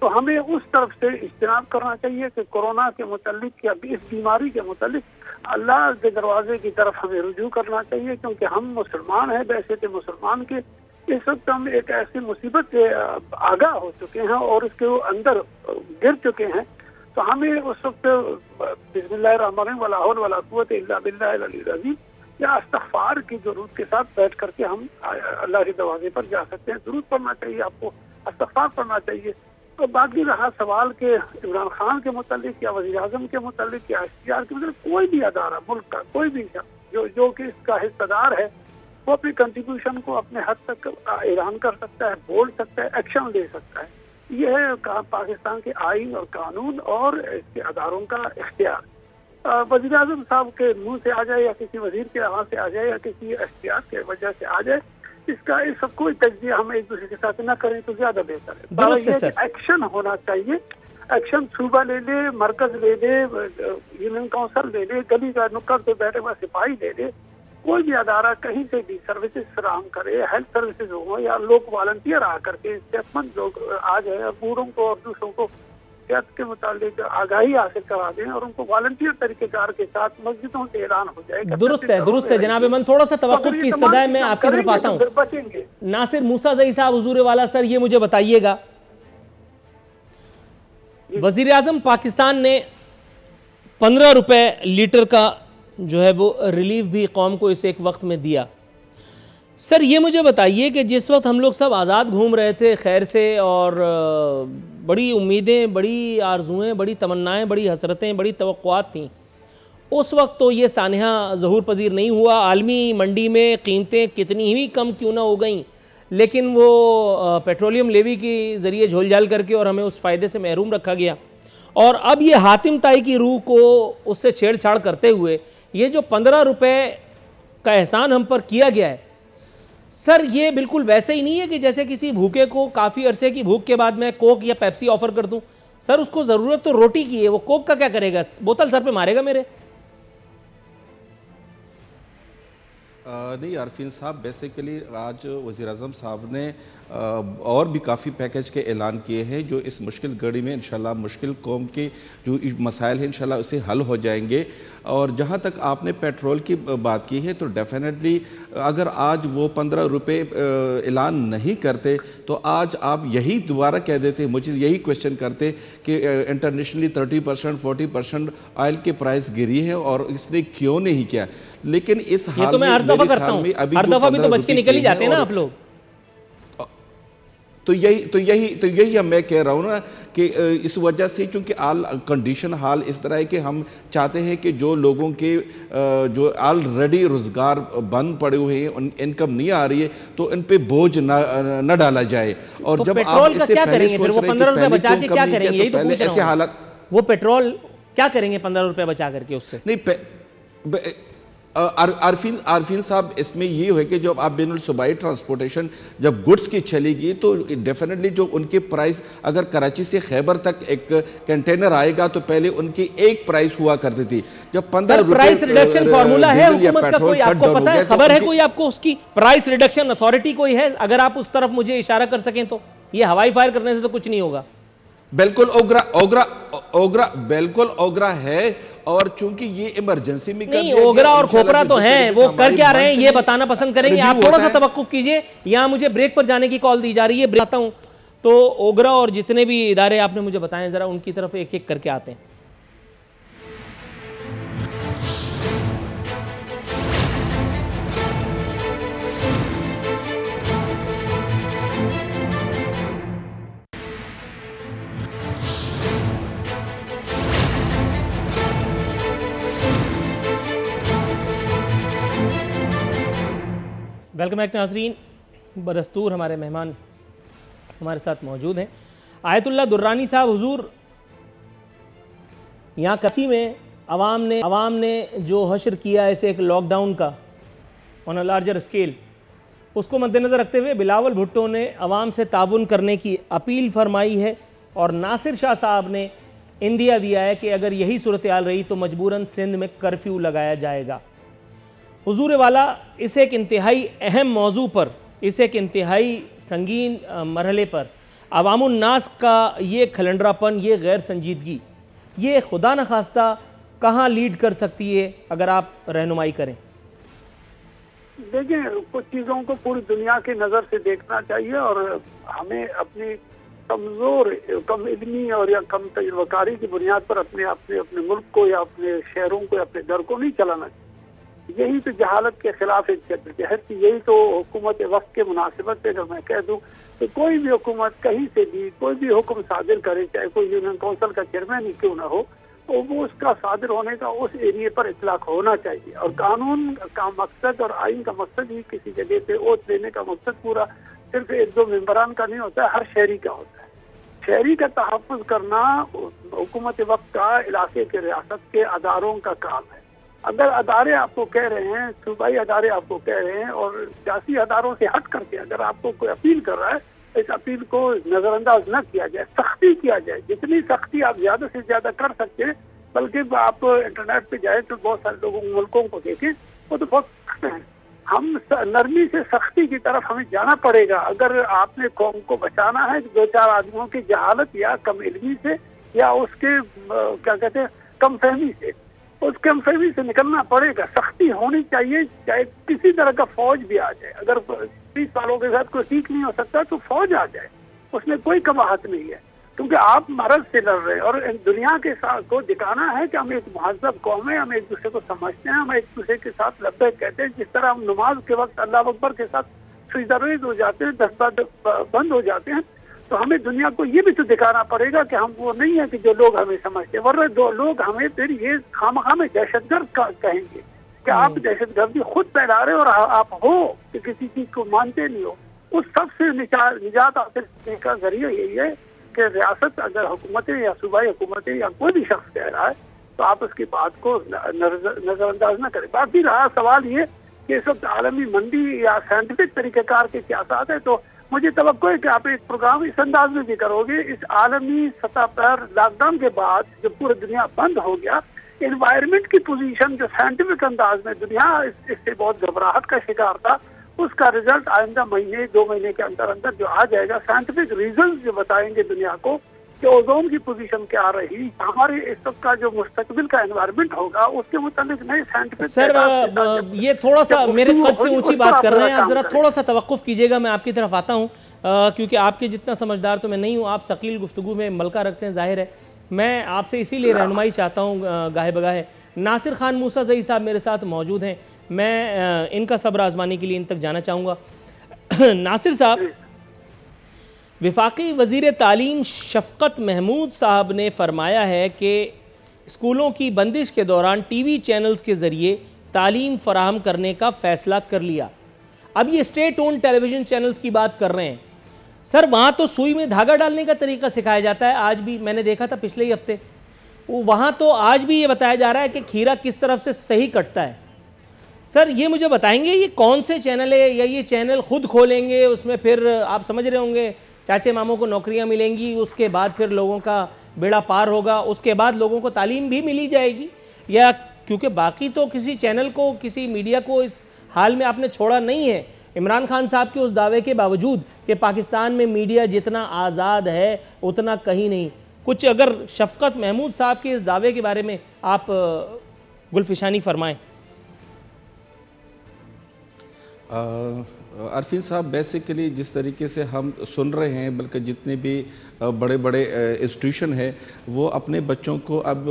तो हमें उस तरफ से इज्तिनाब करना चाहिए कि कोरोना के मुतालिक या इस बीमारी के मुतालिक अल्लाह के दरवाजे की तरफ हमें रुजू करना चाहिए, क्योंकि हम मुसलमान हैं। वैसे तो मुसलमान के इस वक्त हम एक ऐसी मुसीबत से आगाह हो चुके हैं और इसके अंदर गिर चुके हैं। तो हमें उस वक्त बिस्मिल्लाहिर्रहमानिर्रहीम वला हौल वला कुव्वत इल्ला बिल्लाहिल अलील अज़ीम या इस्तिग़फ़ार की ज़रूरत के साथ बैठ करके हम अल्लाह के दरवाजे पर जा सकते हैं। दुरूद पढ़ना चाहिए, आपको इस्तिग़फ़ार पढ़ना चाहिए। तो बाकी रहा सवाल के इमरान खान के मुतालिक या वज़ीर आज़म के मुतालिक या SPR के मुतालिक, कोई भी अदारा मुल्क का कोई भी जो कि इसका हिस्सेदार है, वो अपनी कंट्रीब्यूशन को अपने हद तक ऐलान कर सकता है, बोल सकता है, एक्शन ले सकता है। ये है पाकिस्तान के आईन और कानून और इसके अदारों का इख्तियार। वज़ीर आज़म साहब के मुंह से आ जाए या किसी वजीर के यहाँ से आ जाए या किसी SPR के वजह से आ जाए, इसका इस सब कोई तज्जिया हम एक दूसरे के साथ न करें तो ज्यादा बेहतर है। एक्शन होना चाहिए। एक्शन सूबा ले ले, मरकज ले ले, यूनियन काउंसिल ले ले, गली का नुक्कड़ पे बैठे हुए सिपाही ले ले, कोई भी अदारा कहीं से भी सर्विसेज फराहम करे, हेल्थ सर्विसेज हो या लोग वॉलंटियर आ करके सेहतमंद लोग आ जाए, बूढ़ों को और दूसरों को सेहत के मुतालिक आगाही हासिल करा दें और उनको वॉलंटियर तरीकेकार के साथ मस्जिदों से ऐलान हो जाए। दुरुस्त है जनाब इमाम, थोड़ा सा तवक्कुफ की इस्तदा में आपकी तरफ आता हूँ। बचेंगे नासिर मूसा ज़ई साहब हुजूर वाला सर, ये मुझे बताइएगा, वजीर आजम पाकिस्तान ने 15 रुपए लीटर का जो है वो रिलीफ भी कौम को इस एक वक्त में दिया। सर ये मुझे बताइए कि जिस वक्त हम लोग सब आज़ाद घूम रहे थे खैर से, और बड़ी उम्मीदें, बड़ी आरजुएं, बड़ी तमन्नाएं, बड़ी हसरतें, बड़ी तवक्कुआत थीं, उस वक्त तो ये सानिया ज़हूर पजीर नहीं हुआ। आलमी मंडी में कीमतें कितनी ही कम क्यों ना हो गई, लेकिन वो पेट्रोलियम लेवी के ज़रिए झोलझाल करके और हमें उस फ़ायदे से महरूम रखा गया। और अब ये हातिम ताई की रूह को उससे छेड़छाड़ करते हुए ये जो 15 रुपए का एहसान हम पर किया गया है, सर ये बिल्कुल वैसे ही नहीं है कि जैसे किसी भूखे को काफ़ी अरसे की भूख के बाद मैं कोक या पेप्सी ऑफर कर दूं। सर उसको ज़रूरत तो रोटी की है, वो कोक का क्या करेगा, बोतल सर पे मारेगा मेरे। नहीं आरफीन साहब, बेसिकली आज वज़ीर-ए-आज़म साहब ने और भी काफ़ी पैकेज के ऐलान किए हैं जो इस मुश्किल घड़ी में इंशाल्लाह मुश्किल कौम के जो मसाइल हैं इंशाल्लाह उसे हल हो जाएंगे। और जहाँ तक आपने पेट्रोल की बात की है तो डेफिनेटली अगर आज वो 15 रुपये ऐलान नहीं करते तो आज आप यही दोबारा कह देते, मुझे यही क्वेश्चन करते कि इंटरनेशनली 30% 40% ऑयल के प्राइस गिरी है और इसने क्यों नहीं किया। लेकिन इस हाल तो मैं हर दफा करता हूं, हर दफा भी तो बच के निकल ही जाते हैं ना आप लोग। तो यही मैं कह रहा हूँ ना कि इस वजह से चूंकि कंडीशन हाल इस तरह है कि हम चाहते हैं कि जो लोगों के जो ऑलरेडी रोजगार बंद पड़े हुए हैं, इनकम नहीं आ रही है, तो इन पे बोझ न डाला जाए। और तो जब आप इससे पहले सोच रहे हैं कि बचा के क्या करेंगे, यही तो पूछ रहा हूं। ऐसे हालात, वो पेट्रोल क्या करेंगे 15 रुपए बचा करके उससे? नहीं आरफीन साहब, इसमें ये है कि जब आप बैनुल सूबाई ट्रांसपोर्टेशन जब गुड्स की चलेगी तो डेफिनेटली जो उनके प्राइस, अगर कराची से खैबर तक एक कंटेनर आएगा तो पहले उनकी एक प्राइस हुआ करती थी। जब 15 रुपए प्राइस रिडक्शन फार्मूला है हुकूमत का, कोई आपको पता है, खबर है कोई आपको उसकी? प्राइस रिडक्शन अथॉरिटी कोई है? अगर आप उस तरफ मुझे इशारा कर सकें तो। ये हवाई फायर करने से तो कुछ नहीं होगा। बिल्कुल ओगरा है, और चूंकि ये इमरजेंसी में नहीं, ओगरा और खोपरा तो हैं, वो कर क्या रहे हैं ये बताना पसंद करेंगे। आप थोड़ा सा तवक्कुफ कीजिए, यहाँ मुझे ब्रेक पर जाने की कॉल दी जा रही है, ब्रेक आता हूँ। तो ओगरा और जितने भी इदारे आपने मुझे बताए जरा उनकी तरफ एक एक करके आते हैं। वेलकम बैक नाज़रीन। बदस्तूर हमारे मेहमान हमारे साथ मौजूद हैं। आयतुल्लाह दुर्रानी साहब हुजूर, यहाँ कराची में अवाम ने जो हशर किया है इसे एक लॉकडाउन का ऑन अ लार्जर स्केल, उसको मद्देनज़र रखते हुए बिलावल भुट्टो ने अवाम से ताउन करने की अपील फरमाई है और नासिर शाह साहब ने इंदिया दिया है कि अगर यही सूरत हाल रही तो मजबूरन सिंध में कर्फ्यू लगाया जाएगा। हुजूर वाला इस एक इंतहाई अहम मौजू पर, इस एक इंतहाई संगीन मरहले पर अवामुन्नास का ये खलंडरापन, ये गैर संजीदगी, ये खुदा न खास्ता कहाँ लीड कर सकती है, अगर आप रहनुमाई करें? देखिए, कुछ चीज़ों को पूरी दुनिया की नज़र से देखना चाहिए और हमें अपनी कम इल्मी और या कम तजुर्बाकारी की बुनियाद पर अपने मुल्क को या अपने शहरों को या अपने दर को नहीं चलाना चाहिए। यही तो जहालत के खिलाफ एक जहद की, यही तो हुकूमत वक्त के मुनासिबत पे अगर मैं कह दूं तो कोई भी हुकूमत कहीं से भी कोई भी हुक्म सादिर करे, चाहे कोई यूनियन काउंसिल का चेयरमैन ही क्यों ना हो, तो वो उसका सादिर होने का उस एरिया पर इतलाक होना चाहिए। और कानून का मकसद और आइन का मकसद ही किसी जगह पे ओत देने का मकसद पूरा सिर्फ एक दो मेंबरान का नहीं होता है, हर शहरी का होता है। शहरी का तहफ़्फ़ुज़ करना हुकूमत वक्त का, इलाके के रियासत के अदारों का काम है। अगर अदारे आपको कह रहे हैं, सूबाई अदारे आपको कह रहे हैं और सियासी अदारों से हट करके अगर आपको कोई अपील कर रहा है, इस अपील को नज़रअंदाज न किया जाए, सख्ती किया जाए। जितनी सख्ती आप ज़्यादा से ज़्यादा कर सकते हैं, बल्कि आप इंटरनेट पे जाए तो बहुत सारे लोगों मुल्कों को देखें वो तो बहुत सख्त हैं। हम नरमी से सख्ती की तरफ हमें जाना पड़ेगा। अगर आपने कौम को बचाना है 2-4 आदमियों की जहालत या कम इल्मी से या उसके क्या कहते हैं कम फहमी से, उस कम फहमी से निकलना पड़ेगा। सख्ती होनी चाहिए, चाहे किसी तरह का फौज भी आ जाए। अगर 30 सालों के साथ कोई ठीक नहीं हो सकता तो फौज आ जाए, उसमें कोई कबाहत नहीं है, क्योंकि आप मरद से लड़ रहे हैं। और दुनिया के साथ को दिखाना है कि हम एक महज़ब कौम है, हम एक दूसरे को समझते हैं, हम एक दूसरे के साथ लब्बैक कहते हैं। जिस तरह हम नमाज के वक्त अल्लाह अकबर के साथ सिजदारेज़ हो जाते हैं, 10 बार बंद हो जाते हैं, तो हमें दुनिया को ये भी तो दिखाना पड़ेगा कि हम वो नहीं है कि जो लोग हमें समझते हैं। वरना दो लोग हमें फिर ये खामखा में दहशतगर्द कहेंगे कि आप दहशतगर्दी खुद फैला रहे हो और आप हो कि किसी चीज को मानते नहीं हो। उस सबसे निजात हासिल करने का जरिया यही है कि रियासत अगर हुकूमतें या सूबाई हुकूमतें या कोई भी शख्स कह रहा है तो आप उसकी बात को नजरअंदाज न करें। बाकी रहा सवाल ये कि इस वक्त आलमी मंदी या साइंटिफिक तरीक़ेकार के सियासत है, तो मुझे तवक्को है कि आप एक प्रोग्राम इस अंदाज में भी करोगे। इस आलमी सतह पर लॉकडाउन के बाद जब पूरी दुनिया बंद हो गया, एनवायरनमेंट की पोजीशन जो साइंटिफिक अंदाज में दुनिया इससे बहुत घबराहट का शिकार था, उसका रिजल्ट आइंदा महीने 2 महीने के अंदर अंदर जो आ जाएगा। साइंटिफिक रीजन जो बताएंगे दुनिया को कि ओजोन की पोजीशन क्या रही, हमारे इस सब का जो मुस्तकबिल का एनवायरनमेंट होगा उसके मुताबिक नए साइंटिफिक। सर ये थोड़ा सा मेरे कद से ऊंची बात कर रहे हैं, आप जरा थोड़ा सा तवक्कुफ कीजिएगा, मैं आपकी तरफ आता हूँ क्योंकि आपके जितना समझदार तो मैं नहीं हूँ, आप सकील गुफ्तगू में मलका रखते हैं, जाहिर है। मैं आपसे इसीलिए रहनुमाई चाहता हूँ गाहे बगाहे। नासिर खान मूसा ज़ई साहब मेरे साथ मौजूद हैं, मैं इनका सब्र आजमाने के लिए इन तक जाना चाहूँगा। नासिर साहब, वफाकी वज़ीर तालीम शफ़क़त महमूद साहब ने फरमाया है कि स्कूलों की बंदिश के दौरान टीवी चैनल्स के ज़रिए तालीम फराहम करने का फ़ैसला कर लिया। अब ये स्टेट ओन टेलीविज़न चैनल्स की बात कर रहे हैं। सर वहाँ तो सुई में धागा डालने का तरीका सिखाया जाता है, आज भी मैंने देखा था पिछले ही हफ्ते, वहाँ तो आज भी ये बताया जा रहा है कि खीरा किस तरफ से सही कटता है। सर ये मुझे बताएंगे ये कौन से चैनल है, या ये चैनल खुद खोलेंगे, उसमें फिर आप समझ रहे होंगे चाचे मामों को नौकरियां मिलेंगी, उसके बाद फिर लोगों का बेड़ा पार होगा, उसके बाद लोगों को तालीम भी मिली जाएगी, या क्योंकि बाकी तो किसी चैनल को, किसी मीडिया को इस हाल में आपने छोड़ा नहीं है। इमरान खान साहब के उस दावे के बावजूद कि पाकिस्तान में मीडिया जितना आज़ाद है उतना कहीं नहीं। कुछ अगर शफ़क़त महमूद साहब के इस दावे के बारे में आप गुलफिशानी फरमाएं। अरफीन साहब, बेसिकली जिस तरीके से हम सुन रहे हैं, बल्कि जितने भी बड़े बड़े इंस्टीट्यूशन हैं वो अपने बच्चों को अब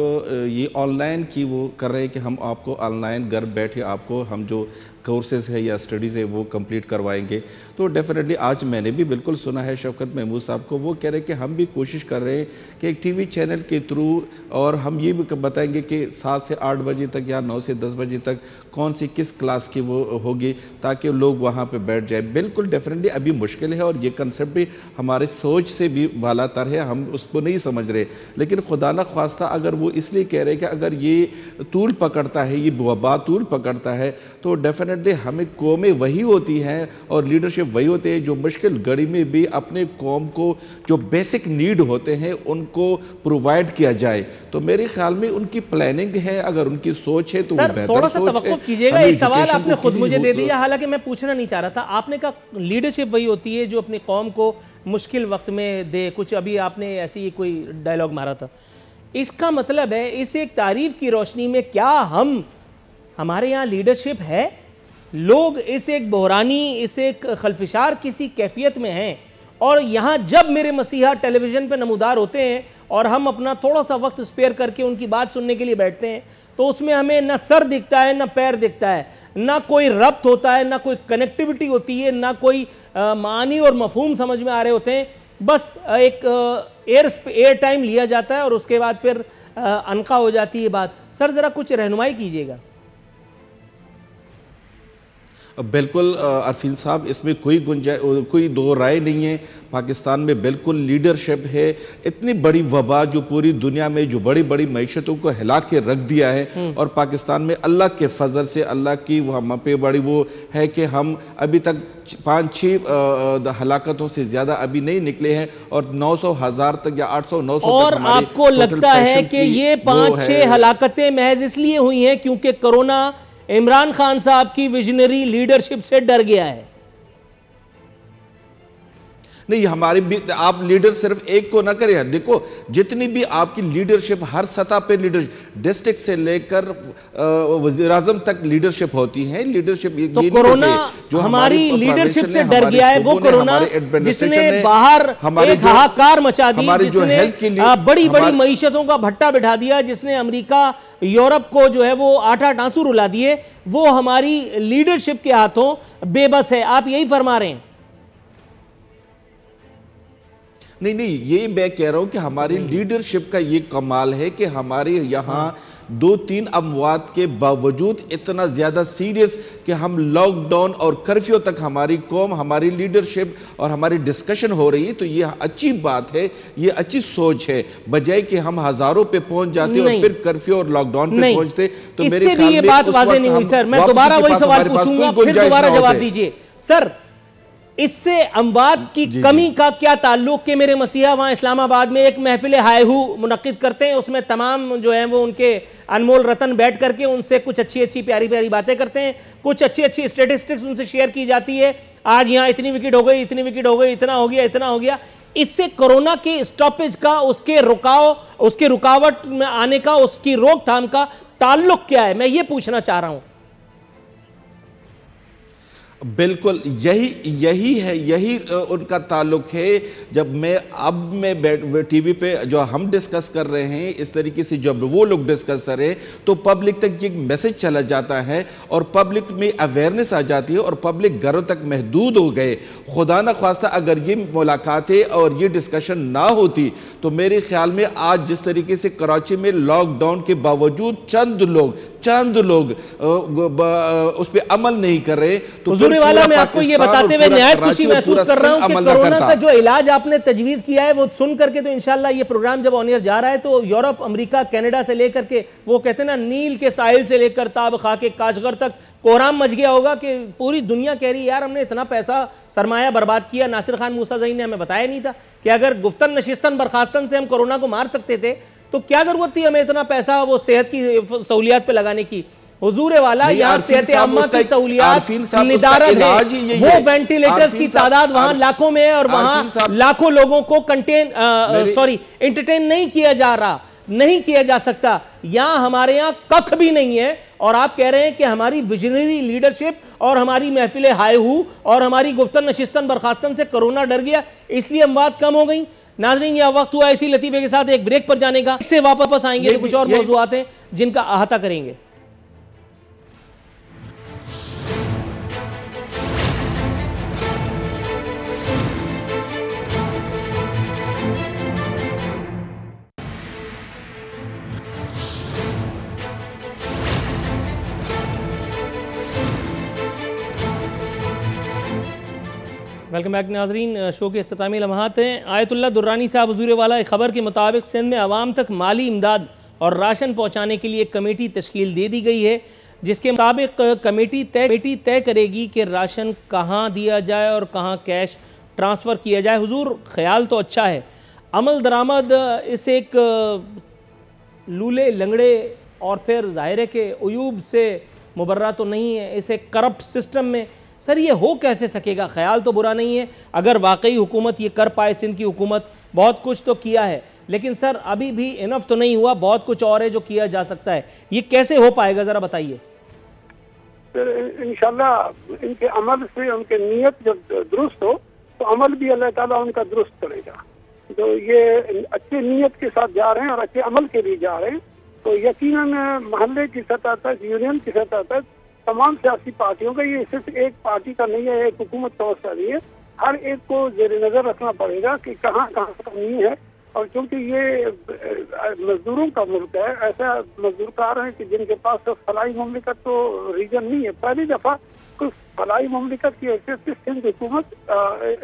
ये ऑनलाइन की वो कर रहे हैं कि हम आपको ऑनलाइन घर बैठे आपको हम जो कोर्सेज़ है या स्टडीज़ है वो कंप्लीट करवाएंगे। तो डेफिनेटली आज मैंने भी बिल्कुल सुना है शफ़क़त महमूद साहब को, वो कह रहे हैं कि हम भी कोशिश कर रहे हैं कि एक टीवी चैनल के थ्रू, और हम ये भी बताएंगे कि 7 से 8 बजे तक या 9 से 10 बजे तक कौन सी किस क्लास की वो होगी ताकि लोग वहाँ पर बैठ जाए। बिल्कुल डेफिनेटली अभी मुश्किल है और ये कंसेप्ट भी हमारे सोच से भी बालातर है, हम उसको नहीं समझ रहे। लेकिन खुदा न ख्वास्ता अगर वो इसलिए कह रहे हैं कि अगर ये तूल पकड़ता है, ये वबा तूल पकड़ता है, तो डेफिनेटली हमें कौमें वही होती हैं और लीडरशिप वही होते हैं जो मुश्किल घड़ी में भी अपने कौम को जो बेसिक नीड होते हैं उनको प्रोवाइड किया जाए। तो मेरे ख्याल में उनकी प्लानिंग है, अगर उनकी सोच है तो वो बेहतर थोड़ा सा तवक्कुफ कीजिएगा, एक सवाल आपने खुद मुझे दे दिया, हालांकि मैं पूछना नहीं चाह रहा था। आपने कहा लीडरशिप वही होती है जो अपनी कौम को मुश्किल वक्त में दे, कुछ अभी आपने ऐसी कोई डायलॉग मारा था। इसका मतलब है इस एक तारीफ की रोशनी में क्या हमारे यहाँ लीडरशिप है? लोग इस एक बहरानी, इस एक खलफिशार किसी कैफियत में हैं, और यहाँ जब मेरे मसीहा टेलीविज़न पे नमूदार होते हैं और हम अपना थोड़ा सा वक्त स्पेयर करके उनकी बात सुनने के लिए बैठते हैं, तो उसमें हमें न सर दिखता है, न पैर दिखता है, ना कोई रब्त होता है, ना कोई कनेक्टिविटी होती है, ना कोई मानी और मफहूम समझ में आ रहे होते हैं। बस एक एयर टाइम लिया जाता है और उसके बाद फिर अनका हो जाती है बात। सर ज़रा कुछ रहनुमाई कीजिएगा। बिल्कुल अरफीन साहब, इसमें कोई दो राय नहीं है। पाकिस्तान में बिल्कुल लीडरशिप है। इतनी बड़ी वबा जो पूरी दुनिया में जो बड़ी बड़ी मैशतों को हिला के रख दिया है, और पाकिस्तान में अल्लाह के फजल से, अल्लाह की हम पे बड़ी वो है कि हम अभी तक 5-6 हलाकतों से ज्यादा अभी नहीं निकले हैं, और 900,000 तक या 800-900 और आपको लगता है कि ये 5-6 हलाकतें महज इसलिए हुई हैं क्योंकि कोरोना इमरान खान साहब की विजनरी लीडरशिप से डर गया है? नहीं, हमारी भी आप लीडर सिर्फ एक को ना करें। देखो, जितनी भी आपकी लीडरशिप हर सतह पे लीडरशिप, डिस्ट्रिक्ट से लेकर वज़ीर-ए-आज़म तक लीडरशिप होती है। लीडरशिप तो कोरोना जो हमारी लीडरशिप से डर गया है, वो कोरोना जिसने बाहर एक हाहाकार मचा दी, जिसने बड़ी बड़ी मईशतों का भट्टा बिठा दिया, जिसने अमेरिका यूरोप को जो है वो आठ आंसू रुला दिए, वो हमारी लीडरशिप के हाथों बेबस है। आप यही फरमा रहे हैं? नहीं, ये मैं कह रहा हूं कि हमारी लीडरशिप का ये कमाल है कि हमारे यहाँ 2-3 अमवात के बावजूद इतना ज्यादा सीरियस कि हम लॉकडाउन और कर्फ्यू तक हमारी कौम, हमारी लीडरशिप और हमारी डिस्कशन हो रही है। तो ये अच्छी बात है, ये अच्छी सोच है, बजाय कि हम हजारों पे पहुंच जाते और फिर कर्फ्यू और लॉकडाउन पे पहुंचते। तो मेरे ख्याल में बात वाज़ेह नहीं हुई सर। मैं दोबारा वही सवाल पूछूंगा, फिर दोबारा जवाब दीजिए सर। इससे अमवात की कमी का क्या ताल्लुक कि मेरे मसीहा वहां इस्लामाबाद में एक महफिल हायहू मुनक्किद करते हैं, उसमें तमाम जो है वो उनके अनमोल रतन बैठ करके उनसे कुछ अच्छी अच्छी प्यारी प्यारी बातें करते हैं, कुछ अच्छी अच्छी स्टेटिस्टिक्स उनसे शेयर की जाती है। आज यहाँ इतनी विकेट हो गई, इतनी विकेट हो गई, इतना हो गया, इतना हो गया। इससे कोरोना के स्टॉपेज का, उसके रुकावट में आने का, उसकी रोकथाम का ताल्लुक क्या है, मैं ये पूछना चाह रहा हूं। बिल्कुल यही है, यही उनका ताल्लुक है। जब मैं टीवी पे जो हम डिस्कस कर रहे हैं इस तरीके से, जब वो लोग डिस्कस कर रहे हैं तो पब्लिक तक ये मैसेज चला जाता है और पब्लिक में अवेयरनेस आ जाती है और पब्लिक घरों तक महदूद हो गए। खुदा न खास्ता अगर ये मुलाकातें और ये डिस्कशन ना होती तो मेरे ख्याल में आज जिस तरीके से कराची में लॉकडाउन के बावजूद चंद लोग उस पर अमल नहीं कर रहे, तो वाला मैं आपको ये बताते हुए निहायत खुशी महसूस कर रहा हूं कि कोरोना का जो इलाज आपने तजवीज किया है वो सुन करके तो इंशाल्लाह ये प्रोग्राम जब ऑन एयर जा रहा है तो यूरोप, अमेरिका, कनाडा से लेकर के वो कहते हैं ना नील के साहिल से लेकर ताब खाके काशगर तक कोहराम मच गया होगा कि पूरी दुनिया कह रही है यार हमने इतना पैसा सरमाया बर्बाद किया। नासिर खान मूसाज़ई ने हमें बताया नहीं था कि अगर गुफ्तन नशिस्तन बर्खास्तन से हम कोरोना को मार सकते थे तो क्या जरूरत थी हमें इतना पैसा वो सेहत की सहूलियात पे लगाने की। हुजूर वाला यहाँ सेहत आम्मा की सहूलियात निदारत है, वो वेंटिलेटर्स की तादाद वहां लाखों में है और वहां लाखों लोगों को एंटरटेन नहीं किया जा रहा, नहीं किया जा सकता। यहां हमारे यहाँ कख भी नहीं है और आप कह रहे हैं कि हमारी विजनरी लीडरशिप और हमारी महफिल हायहू और हमारी गुफ्तन नशिस्तन बर्खास्तन से कोरोना डर गया इसलिए अमवात कम हो गई। नाज़रीन, यह वक्त हुआ इसी लतीफे के साथ एक ब्रेक पर जाने का। इससे वापस आएंगे तो कुछ और मौज़ूआत हैं जिनका अहाता करेंगे। वेलकम बैक नाजरीन, शो के इख्तितामी लम्हात हैं। आयतुल्लाह दुर्रानी साहब हुज़ूर वाला खबर के मुताबिक सिंध में आवाम तक माली इमदाद और राशन पहुँचाने के लिए कमेटी तश्कील दे दी गई है, जिसके मुताबिक कमेटी तय करेगी कि राशन कहाँ दिया जाए और कहाँ कैश ट्रांसफ़र किया जाए। हुजूर, ख्याल तो अच्छा है, अमल दरामद इस एक लूले लंगड़े और फिर ज़ाहिर है कि उयूब से मुबर्रा तो नहीं है। इस एक करप्ट सिस्टम में सर ये हो कैसे सकेगा? ख्याल तो बुरा नहीं है अगर वाकई हुकूमत ये कर पाए। सिंध की हुकूमत बहुत कुछ तो किया है, लेकिन सर अभी भी इनफ तो नहीं हुआ, बहुत कुछ और है जो किया जा सकता है। ये कैसे हो पाएगा, ज़रा बताइए। इंशाल्लाह इनके अमल से उनके नीयत जब दुरुस्त हो तो अमल भी अल्लाह ताला उनका दुरुस्त करेगा। तो ये अच्छे नीयत के साथ जा रहे हैं और अच्छे अमल के लिए जा रहे हैं, तो यकीनन महल्ले की सतह तक, यूनियन की सतह तक तमाम सियासी पार्टियों का, ये सिर्फ एक पार्टी का नहीं है, एक हुकूमत का मसला नहीं है, हर एक को जेर नज़र रखना पड़ेगा कि कहाँ कहाँ कमी है। और क्योंकि ये मजदूरों का मुल्क है, ऐसा मजदूर कार हैं कि जिनके पास तो फलाई ममलिकत तो रीजन नहीं है। पहली दफ़ा कुछ फलाई ममलिकत की हैसियत से सिंध हुकूमत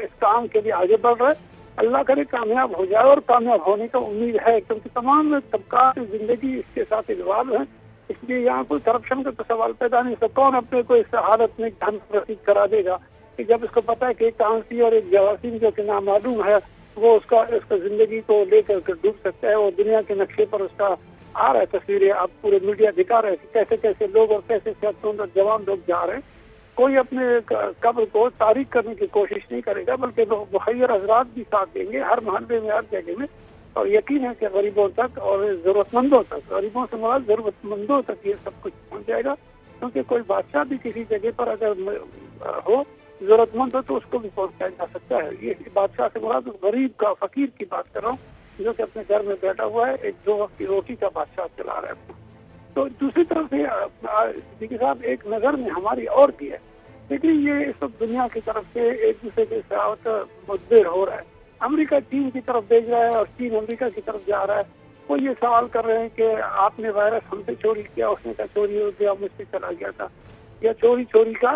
इस काम के लिए आगे बढ़ रहा है। अल्लाह करे कामयाब हो जाए और कामयाब होने का उम्मीद है, क्योंकि तमाम तबका जिंदगी इसके साथ इन्वॉल्व है, इसलिए यहाँ कोई करप्शन का तो सवाल पैदा नहीं। तो कौन अपने को इस हालत में धन रसीद करा देगा कि जब इसको पता है कि एक कांसी और एक जवासीम जो कि नामालूम है वो उसका जिंदगी को लेकर के डूब सकता है, वो दुनिया के नक्शे पर उसका आ रहा है तस्वीरें, अब पूरे मीडिया दिखा रहे हैं कि कैसे कैसे लोग और कैसे सेहतमंद और जवान लोग जा रहे हैं। कोई अपने कब्र को तारीख करने की कोशिश नहीं करेगा, बल्कि मुखैर हजरात भी साथ देंगे हर मोहल्ले में, हर जगह में। और यकीन है कि गरीबों तक और जरूरतमंदों तक, गरीबों से मुराद जरूरतमंदों तक ये सब कुछ पहुंच जाएगा। क्योंकि कोई बादशाह भी किसी जगह पर अगर हो, जरूरतमंद हो, तो उसको भी पहुंचाया जा सकता है। ये बादशाह से मुराद गरीब का, फकीर की बात कर रहा हूँ, जो कि अपने घर में बैठा हुआ है, एक 2 वक्त की रोटी का बादशाह चला रहा है। तो दूसरी तरफ से देखिए साहब, एक नजर में हमारी और भी है। लेकिन ये सब दुनिया की तरफ से एक दूसरे के साथ मुठभेड़ हो रहा है। अमेरिका चीन की तरफ भेज रहा है और चीन अमेरिका की तरफ जा रहा है। वो ये सवाल कर रहे हैं कि आपने वायरस हमसे चोरी किया, उसने कहा चोरी हो गया, मुझसे चला गया था, या चोरी का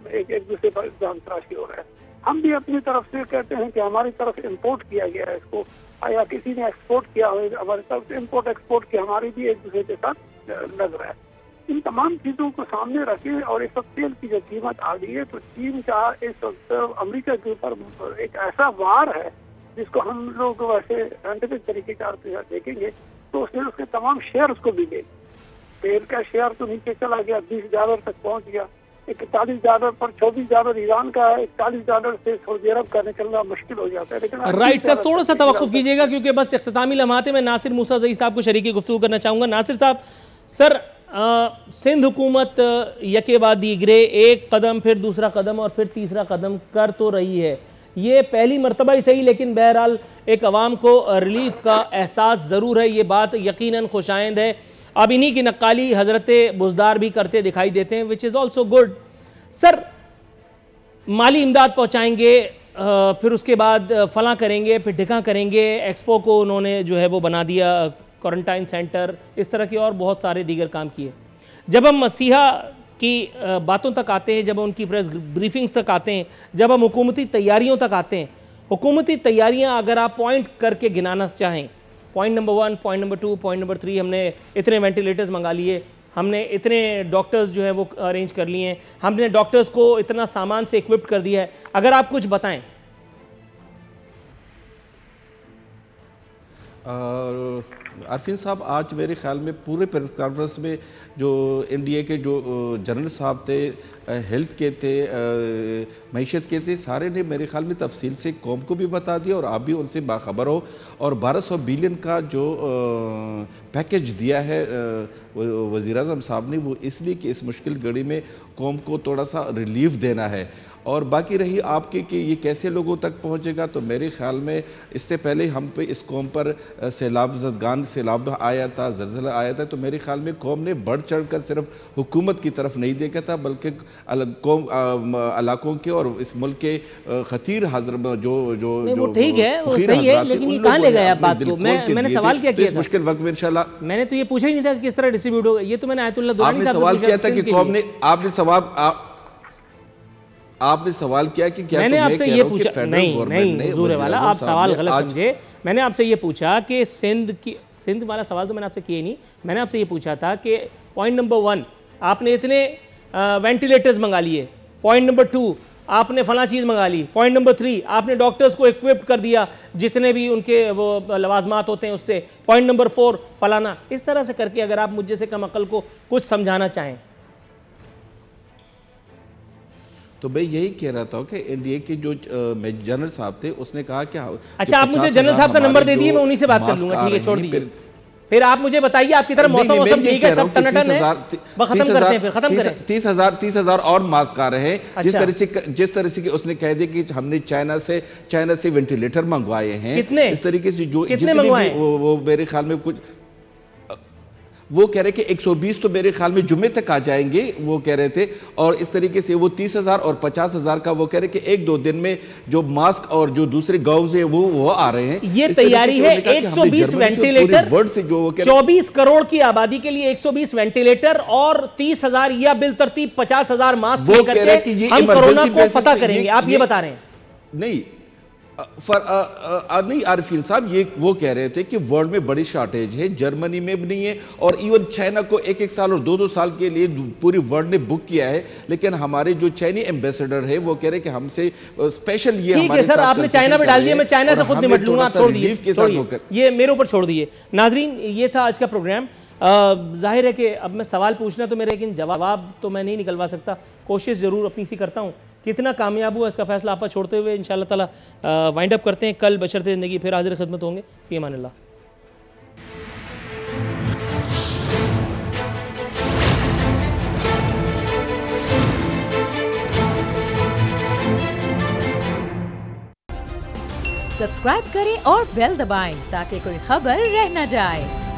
एक दूसरे पर इल्जाम तराशी हो रहा है। हम भी अपनी तरफ से कहते हैं कि हमारी तरफ इम्पोर्ट किया गया है इसको, या किसी ने एक्सपोर्ट किया हो हमारी तरफ से, इम्पोर्ट एक्सपोर्ट की हमारी भी एक दूसरे के साथ लग रहा है। इन तमाम चीजों को सामने रखे और इस वक्त तेल की जो कीमत आ गई है, तो चीन का इस वक्त अमेरिका के ऊपर एक ऐसा वार है जिसको हम लोग वैसे साइंटिफिक तरीके का देखेंगे तो उसने उसके तमाम शेयर उसको भी दे। तेल का शेयर तो नीचे चला गया, $20 तक पहुंच गया, $41 पर $24 ईरान का है, $41 से सऊदी अरब का निकलना मुश्किल हो जाता है। लेकिन राइट सर, थोड़ा सा तवक्कुफ कीजिएगा क्योंकि बस इख्तितामी लम्हाते में नासिर मूसा ज़ई साहब को शरीकी गुफ्तगू करना चाहूँगा। नासिर साहब, सर सिंध हुकूमत यके बाद दीगरे एक कदम, फिर दूसरा कदम और फिर तीसरा कदम कर तो रही है। ये पहली मरतबा ही सही, लेकिन बहरहाल एक अवाम को रिलीफ का एहसास ज़रूर है, ये बात यकीनन खुशाइंद है। अब इन्हीं की नक्काली हज़रत बुज़दार भी करते दिखाई देते हैं, which is also good. Sir माली इमदाद पहुँचाएँगे, फिर उसके बाद फलां करेंगे, फिर ढिका करेंगे, एक्सपो को उन्होंने जो है वो बना दिया क्वारंटाइन सेंटर, इस तरह के और बहुत सारे दीगर काम किए। जब हम मसीहा की बातों तक आते हैं, जब उनकी प्रेस ब्रीफिंग्स तक आते हैं, जब हम हुकूमती तैयारियों तक आते हैं, हुकूमती तैयारियां अगर आप पॉइंट करके गिनाना चाहें, point number 1, point number 2, point number 3, हमने इतने वेंटिलेटर्स मंगा लिए, हमने इतने डॉक्टर्स जो है वो अरेंज कर लिए हैं, हमने डॉक्टर्स को इतना सामान से इक्विप्ड कर दिया है, अगर आप कुछ बताएं। आरफीन साहब, आज मेरे ख्याल में पूरे प्रेस कॉन्फ्रेंस में जो एनडीए के जो जनरल साहब थे, हेल्थ के थे, मईशत के थे, सारे ने मेरे ख्याल में तफसील से कौम को भी बता दिया और आप भी उनसे बाखबर हो। और 1200 बिलियन का जो पैकेज दिया है वज़ीर-ए-आज़म साहब ने, वो इसलिए कि इस मुश्किल घड़ी में कौम को थोड़ा सा रिलीफ देना है। और बाकी रही आपकी कि ये कैसे लोगों तक पहुंचेगा, तो मेरे ख्याल में इससे पहले हम पे इस कौम पर सैलाब ज़दगान सैलाब आया था, ज़लज़ला आया था, तो मेरे ख्याल में कौम ने बढ़ चढ़ कर सिर्फ हुकूमत की तरफ नहीं देखा था, बल्कि कौम इलाकों के और इस मुल्क के खतीर हाज़र जो ठीक है, वो सही है, लेकिन ये कहाँ ले गए आप बात को? मैंने सवाल क्या किया था? इस मुश्किल वक्त में इंशाल्लाह मैंने तो ये पूछा ही नहीं था कि किस तरह डिस्ट्रीब्यूट होगा, ये तो मैंने आयतुल्लाह दुरानी साहब से सवाल किया था कि कौम ने, आपने सवाल किया कि क्या मैंने आपसे ये पूछा, नहीं हुजूर वाला, आप सवाल गलत समझे। मैंने आपसे ये पूछा कि सिंध वाला सवाल तो मैंने आपसे किया नहीं, मैंने आपसे ये पूछा था कि पॉइंट नंबर 1 आपने इतने वेंटिलेटर्स मंगा लिए, पॉइंट नंबर 2 आपने फला चीज़ मंगा ली, पॉइंट नंबर 3 आपने डॉक्टर्स को इक्विप्ड कर दिया जितने भी उनके वो लवाजमात होते हैं उससे, पॉइंट नंबर 4 फलाना। इस तरह से करके अगर आप मुझे से कम अकल को कुछ समझाना चाहें। तो मैं यही कह रहा था कि एनडीए के जो जनरल साहब थे, उसने कहा कि अच्छा, आप मुझे जनरल साहब का नंबर दे दिए, मैं उन्हीं से बात कर लूंगा। ठीक है, छोड़ दीजिए। फिर आप मुझे बताइए, आपकी तरफ मौसम ठीक है, सब टनाटन है, खत्म करते हैं, फिर खत्म करें। 30,000 और मास्क आ रहे हैं। अच्छा। जिस तरह से उसने कह दिया कि हमने चाइना से वेंटिलेटर मंगवाए हैं, कितने, इस तरीके से जो कितने मंगवाए, वो मेरे ख्याल में कुछ, वो कह रहे कि 120 तो मेरे ख्याल में जुम्मे तक आ जाएंगे, वो कह रहे थे। और इस तरीके से वो 30,000 और 50,000 का वो कह रहे कि 1-2 दिन में जो मास्क और जो दूसरे गाँव से वो आ रहे हैं। ये तैयारी है 120 वेंटिलेटर, 24 करोड़ की आबादी के लिए 120 वेंटिलेटर और 30,000 या बिल तरतीब 50,000 मास्क, वो कह रहे कि ये हम कोरोना को पता करेंगे। आप ये बता रहे हैं? नहीं, नहीं आरिफीन साहब, ये वो कह रहे थे कि वर्ल्ड में बड़ी शॉर्टेज है, जर्मनी में भी नहीं है, और इवन चाइना को 1-1 साल और 2-2 साल के लिए पूरी वर्ल्ड ने बुक किया है। लेकिन हमारे जो चाइनी एम्बेसडर है वो कह रहे कि हमसे स्पेशल ये ठीक है सर, आपने चाइना में डाल दिया, मैं चाइना से खुद निपट लूंगा, छोड़ दिए, ये मेरे ऊपर छोड़ दिए। नाजरीन, ये था आज का प्रोग्राम। जाहिर है कि अब मैं सवाल पूछना तो मेरे, लेकिन जवाब तो मैं नहीं निकलवा सकता, कोशिश ज़रूर अपनी सी करता हूँ। कितना कामयाब हुआ इसका फैसला आप पर छोड़ते हुए इंशाअल्लाह ताला वाइंड अप करते हैं। कल बशर्ते ज़िंदगी फिर हाजिर खिदमत होंगे। फी अमानिल्लाह। सब्सक्राइब करें और बेल दबाएं ताकि कोई खबर रह न जाए।